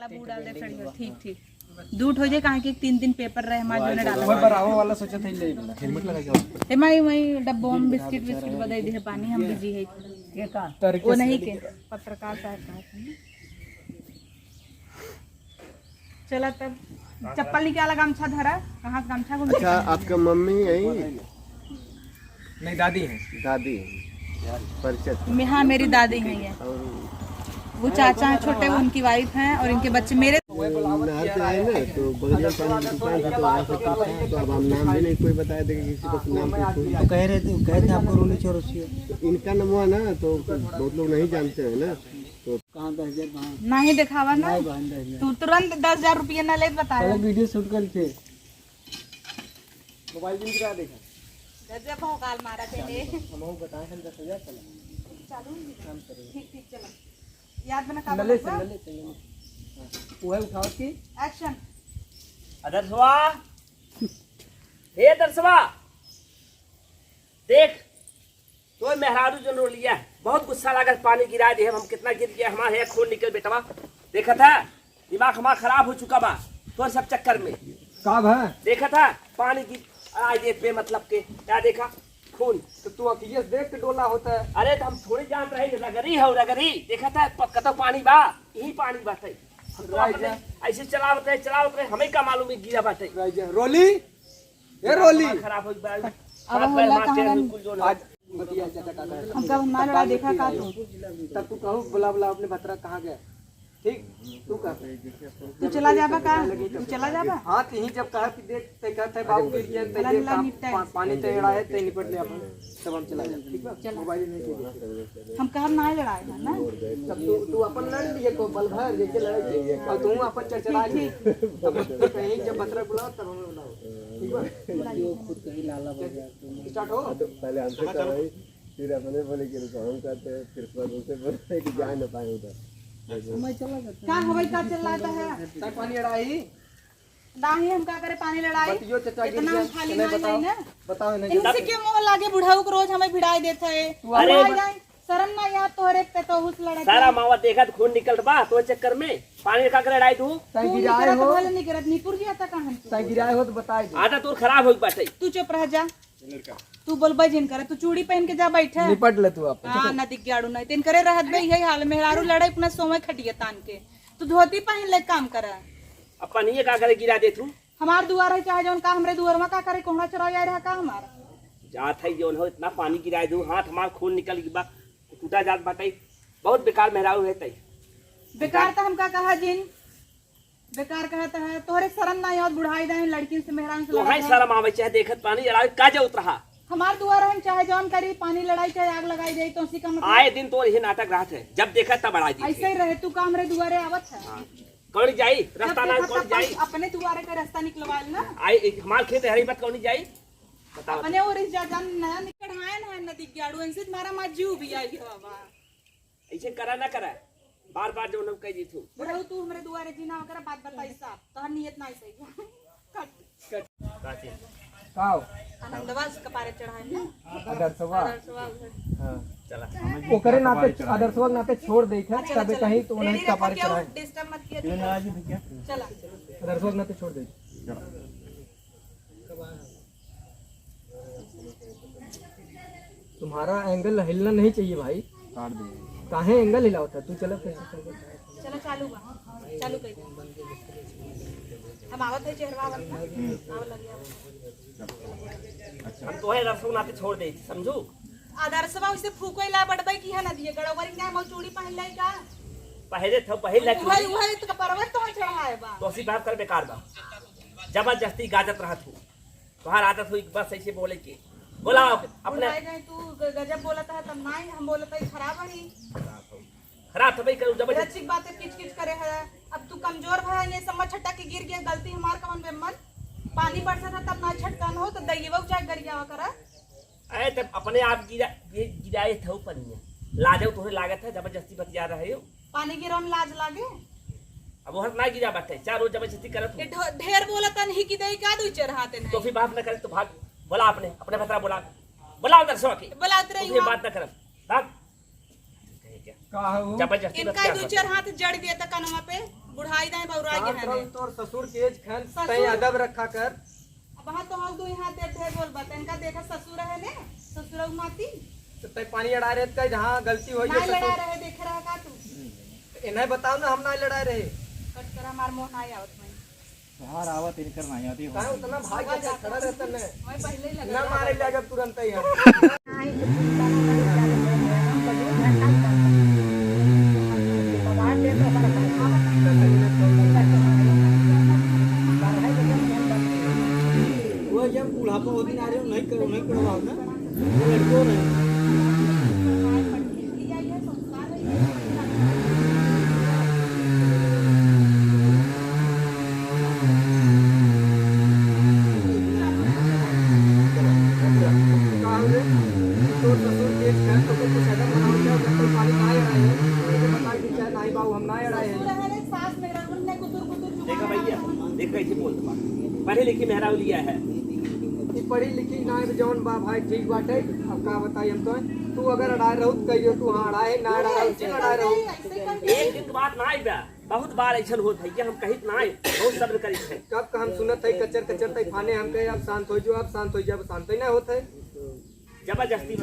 बाबू डाल दे फिर ठीक ठीक दूध हो जाए कहाँ के 3 दिन पेपर रहे हमारे जोने डाला वो बराबर वाला सोचा था ले हेलमेट लगा के ए मई डब्बो में बिस्किट बदई दे पानी हम बिजी है ये का वो नहीं के पत्रकार साहब कहा चला तब चप्पल निकाला गमछा धरा कहाँ से गमछा घूम अच्छा आपका मम्मी यही नहीं दादी है दादी परिचय हाँ मेरी दादी हैं ये और वो चाचा हैं छोटे वो उनकी वाइफ हैं और इनके बच्चे मेरे नहर से आए ना तो बगल में पानी की दुकान था तो वहाँ से पूछा तो अब हम नाम भी नहीं कोई बताया देगा किसी को नाम पूछो कह रहे थे आपको रोली चौरसिया तो इनका नाम हुआ ना तो बहुत लोग नहीं जानते हैं ना तो कहाँ 10,000 नहीं दिखावा ना तू तुरंत 10,000 रुपया न ले बताया वीडियो शूट कर थे मोबाइल बिल गिरा देखा गजब भौकाल मारा थे हम बताए हैं 10,000 चला चालू ठीक ठीक चला याद बना का नले से वो है उठाओ की एक्शन दर्शवा हे दर्शवा देख तो मेहरारू जन रो लिया बहुत गुस्सा लागल पानी गिरा दे हम कितना गिर गया हमारे खून निकल बेटवा देखा था दिमाग हमारा खराब हो चुका बा तो सब चक्कर में कब है देखा था पानी की आज एक बेमतलब के क्या देखा खून तो तू अखियस देख के डोला होता है अरे तो हम थोड़ी जान रहे रगरी हो रगरी देखा था कतो पानी बा यही पानी बाटे हम तो अपने ऐसे चलावत रहे हमें का मालूम है गिरा बाटे रोली ये रोली खराब हो गया अब होला कहां बिल्कुल जो आज बतिया चाचा का हम कब हमारा लड़ा देखा का तू तब तू कहूँ बुला बुला अपने भतरा कहाँ गया ठीक तू कह तू चला जाबा का तू चला जाबा हाँ यही जब कहा कि देख ते कहते बाबू गिर गया ते ये काम पानी ते एड़ा है ते निपट ले अपन तब हम चला जाए ठीक है मोबाइल नहीं चाहिए हम कहब ना लड़ाए ना तब तू अपन लड़ लिए को बल भर जैसे लड़ाई और तू अपन चरचरा लिए तब कहीं जब भतरा बुलाओ तब हमें बुलाओ ठीक है वो खुद कहीं लाला हो गया स्टार्ट हो पहले हमसे कराई फिर अपने बोले कि हम करते हैं फिर उनसे बोले कि जा न पाए उधर क्या हवाई का चल रहा है चाय पानी अड़ाई दाही हम क्या करे पानी लड़ाई बतियो चाचा गिर इतना गया खाली चले नहीं बताओ ना बताओ नहीं इनसे क्यों मोह लागे बुढ़ाऊ को रोज हमें भिड़ाई देता है अरे शर्म ना याद तोहरे पे तो हुस लड़ा सारा मावा देखा तो खून निकल बा तो चक्कर में पानी का कर लड़ाई तू चाय गिराए हो नहीं करत नीपुर जी आता कहां चाय गिराए हो तो बताए दो आधा तू खराब हो बाटे तू चुप रह जा तू बोलबा जिन करे तू चूड़ी पहन के जा बैठे निपट ले तू आप हां नदी गाड़ू नहीं तिन करे रहत बे यही हाल मेहरारू लड़ाई अपना सोमे खटिया तान के तू धोती पहन ले काम कर अपन ये का करे गिरा दे तू हमार दुआर है चाहे जौन का हमरे दुआर में का करे कोहड़ा चराव जा रहा का हमारा जात है जोन हो इतना पानी गिराए दू हाथ हमार खून निकल गई बा टूटा जात बाटे बहुत बेकार मेहरारू है तई बेकार तो हम का कहा जिन बेकार कहता है तोहरे शर्म ना याद बुढ़ाई दे लड़की से मेहरान से तो हाय शर्म आवे चाहे देखत पानी लड़ाई का जे उतरहा हमार दुआर हम चाहे जौन करी पानी लड़ाई चाहे आग लगाई जाए तो उसी का मतलब आए दिन तो ये नाटक रहत है जब देखा तब बढ़ा दी ऐसे ही रहे तू का हमरे दुआरे आवत है कौन जाई रास्ता ना जब देखा कौन तब जाई अपने दुआरे का रास्ता निकलवाल ना आई हमार खेत हरी बात कौन जाई बताओ अपने और इस जान नया निकल है ना नदी गाड़ू इनसे तुम्हारा माजू भी आई है बाबा ऐसे करा ना करा बार बार जो कह दी तू बुढ़ऊ तू हमरे दुआरे जीना वगैरह बात बताई साहब तोहर नियत नहीं सही कट काची काओ आनंदवा से कपारे चढ़ाए ना आदर्शवा सवाल हां चला ओकरे नाते आदर्शवा नाते छोड़ देखे तबे कहीं तो उन्हें का पार चढ़ाए डिस्टर्ब मत किया चला आदर्शवा नाते छोड़ दे तुम्हारा एंगल हिलना नहीं चाहिए भाई काट दे काहे एंगल हिला होता तू चला फिर चलो चालू बा चालू कर हम आवत है चेहरा आवत ना आव लग गया हम तो है रसों नाते छोड़ दे समझू आदर्शवा उसे फूकोइला बड़बई की है ना दिए गड़वरी क्या मल चूड़ी पहन लाई का पहले था पहले वही तो परवत तो चढ़ाए बा तो ऐसी बात कर बेकार बा जबरदस्ती गाजत रहा तू तुम्हार आदत हुई बस ऐसे बोले की बोला अपने तू गजब बोलता है तब नहीं हम बोलता है खराब है खराब तभी करूं जबरदस्ती अच्छी बातें किच किच करे है अब तू कमजोर है ये समझ छट्टा के गिर गया गलती हमार कमन में मन पानी बरसा था तब ना छटकान हो तो दैवो चाहे गर गया करा अरे तब अपने आप गिराए थे पनिया लाजो तोहरे लागत है जबरदस्ती बतिया रहे हो पानी गिरो में लाज लागे अब वो ना गिरा बाटे चार रोज जबरदस्ती करत ये ढेर बोलता नहीं कि दई का दू चढ़ाते नहीं तो फिर बात न करे तो भाग बोला अपने अपने भतरा बोला बोला उधर सो के बोला उतरे फिर बात न करब भाग का हो जबरदस्ती इनका दू चार हाथ जड़ दिया था कनवा पे बुढ़ाई दाए बौराई के है तोर ससुर के खान तय अदब रखा कर। अब वहां तो हम दो यहाँ दे ढेर बोल बात इनका देखा ससुर है ने ससुर माती तो तय पानी अड़ा रहे त जहां गलती होई ना लड़ा रहे देख रहा का तू इन्हें बताओ ना हम ना लड़ा रहे कट कर हमार मोह ना आवत में बाहर आवत इनकर नहीं आती काहे उतना भाग के खड़ा रहता ने मैं पहले ही लगा ना मारे लगा तुरंत ही हम वो जब बुढ़ापा होती ना रहे नहीं करो नहीं करो ना वो लड़कों ने लिया ये संस्कार है तो ससुर के घर तो कुछ अदब बनाओ क्या जब कोई पानी ना अड़ाए तो बता कि चाहे नहीं बाबू हम ना अड़ाए ससुर है ने सास मेरा उनने कुतुर कुतुर देखा भैया देख कैसे बोलते बा पढ़े लिखे मेहरारू लिया है कि पढ़ी लिखी ना जौन बा भाई ठीक बाटे अब का बताई हम तो तू अगर अड़ाए रहू तो कहियो तू हां अड़ाए ना अड़ाए उसे अड़ाए रहू एक दिन के बात ना आई बा बहुत बार ऐसा होत भैया हम कहित ना आई बहुत सब्र करी है कब का हम सुनत है कचर कचर तक खाने हम कहे अब शांत हो जो अब शांत हो जा अब शांत ही ना होत है जबरदस्ती